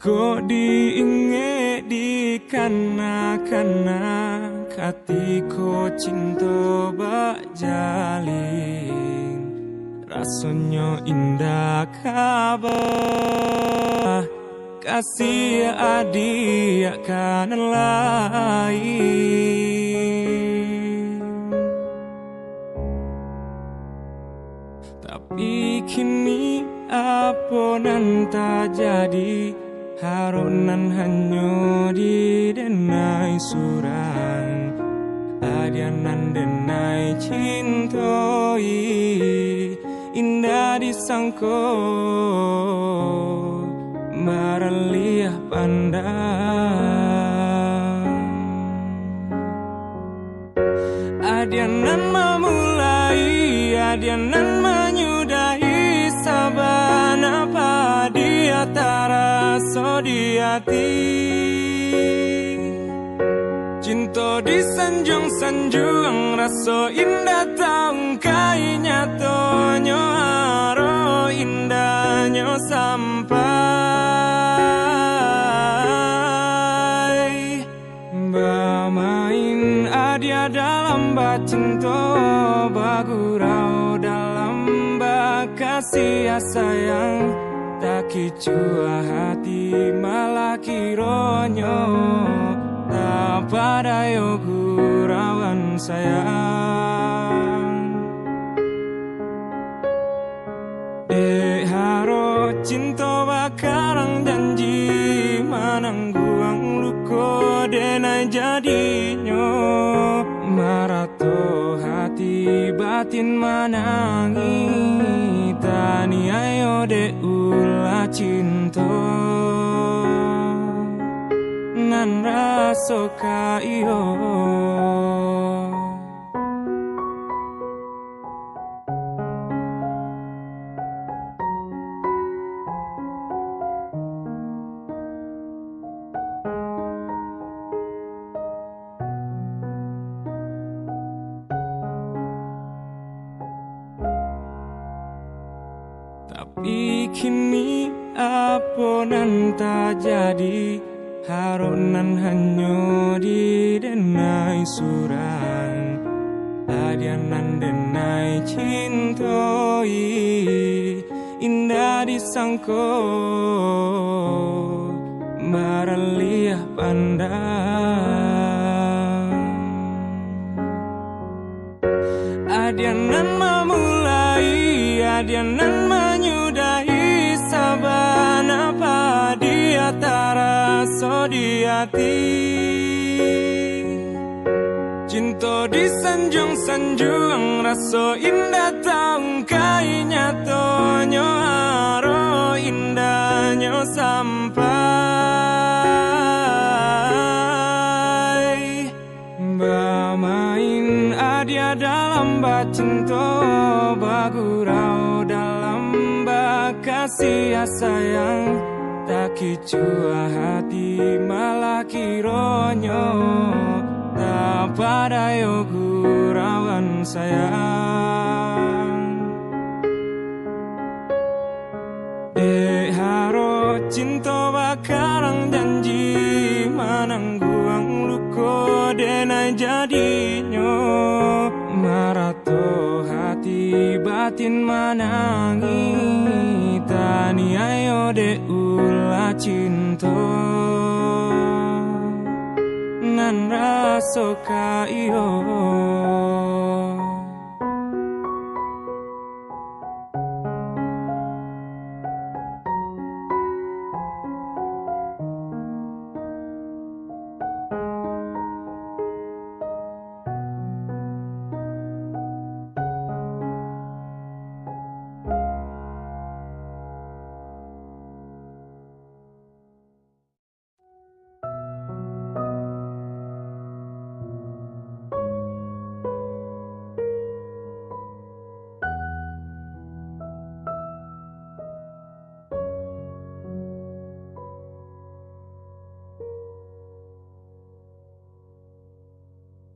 Kok diinge di kana-kana katiko cinta bak jalin rasanya indah kabar kasih adik kan lain. Tapi kini apa nan tak jadi, haronan hanya didenai surang, adianan denai cintoi, indah disangko maraliah pandang. Adianan memulai, adianan menyudahi, sabana apa dia taraso di hati. Cinta disanjung-sanjung, rasa indah taung kai nyatonyo aro indahnya sampai bermain adia dalam bacinta, bagurau dalam bakasih sayang, tak kicua hati malah kironyo tak pada gurauan sayang. Haro cinta bakarang janji, manangguang luko denai jadinya, marato hati batin manangi, tani ayo de ula cinta nan raso ka iyo. Tapi kini apa nan tak jadi, haronan hanya didenai surang, adianan denai cintoi, indah disangko maraliah pandang. Adianan memulai, adianan menyudahi, sabana apa dia taraso di hati. Cinta disanjung-sanjung, rasa indah taung kai nyatonyo aro indahnya sampai bermain adia dalam bacinta, bagurau dalam bakasih sayang, tak kicua hati malah kironyo tak pada gurauan sayang. Haro cinta bakarang janji, manangguang luko denai jadinya, marato hati batin manangi, tani ayo de ula cinta nan raso ka iyo.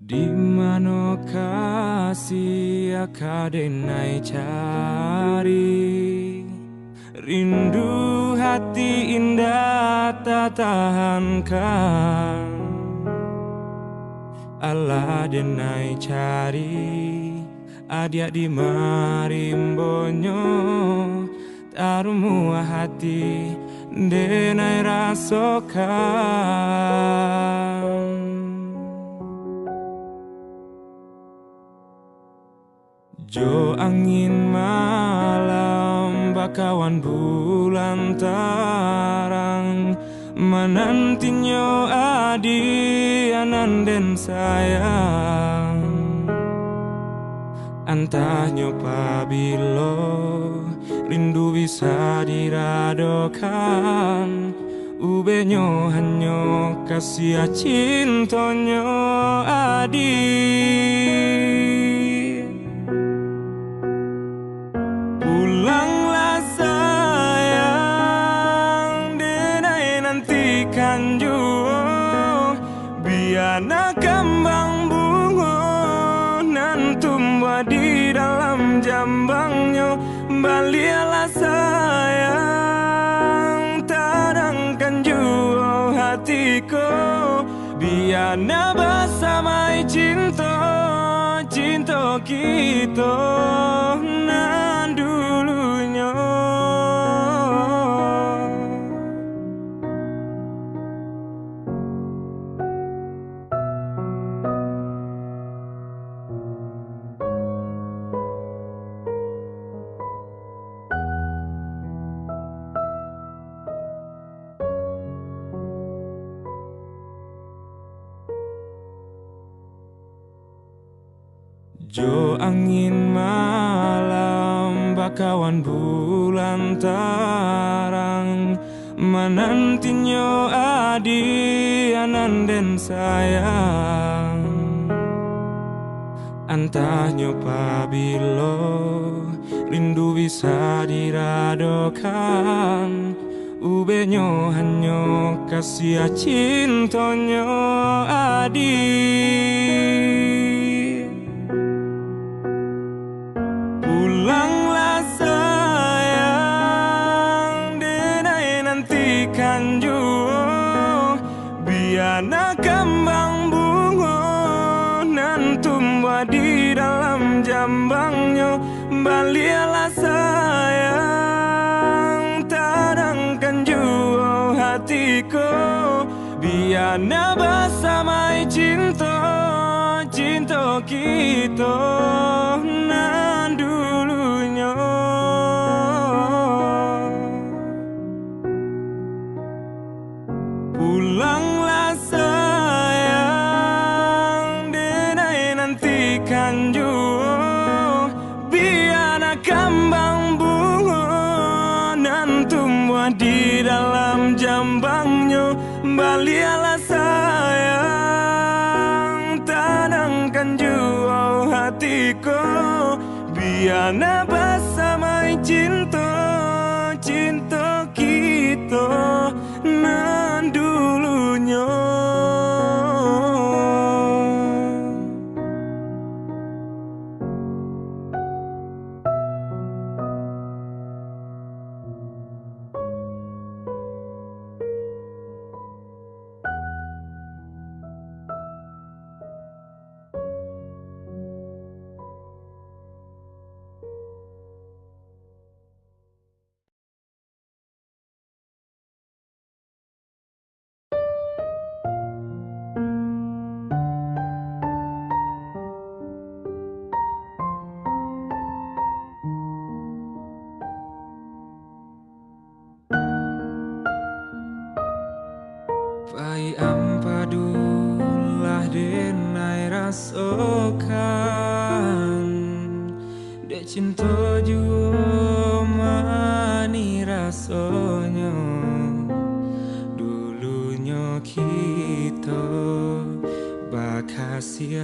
Di mana kasih akadenai cari, rindu hati indah tak tahankan. Allah denai cari adia di marimbonyo, tarumu hati denai rasokan. Jo angin malam bakawan bulan tarang, menantinya adi ananden sayang. Antahnya pabilo rindu bisa diradokan, ubenyo hanyo kasih cintonyo adi. Pulanglah sayang, denai nantikan jua, biana kembang bunga nan tumbuh di dalam jambangnya. Balialah sayang, tenangkan jua hatiku, biana bersamai cinta, cinta kita nan dulunya. Jo angin malam bakawan bulan tarang, menantinya adi ananden sayang. Antahnya pabilo rindu bisa diradokan, ubenyo hanyo kasih cintonyo adi. Pulanglah sayang, denai nantikan jua, biana kembang bunga nan tumbuh di dalam jambangnya. Balialah sayang, tenangkan jua hatiku, biana bersamai cinta, cinta kita nan dulunya. Pulanglah sayang, denai nantikan jua, biana kembang bunga nan tumbuh di dalam jambangnya. Balialah sayang, tenangkan jua hatiku, biana bersamai cinta, cinta kita nan dulunya. Pai ampadulah denai rasokan, dek cinta jua mani rasanya. Dulunya kita bakhasia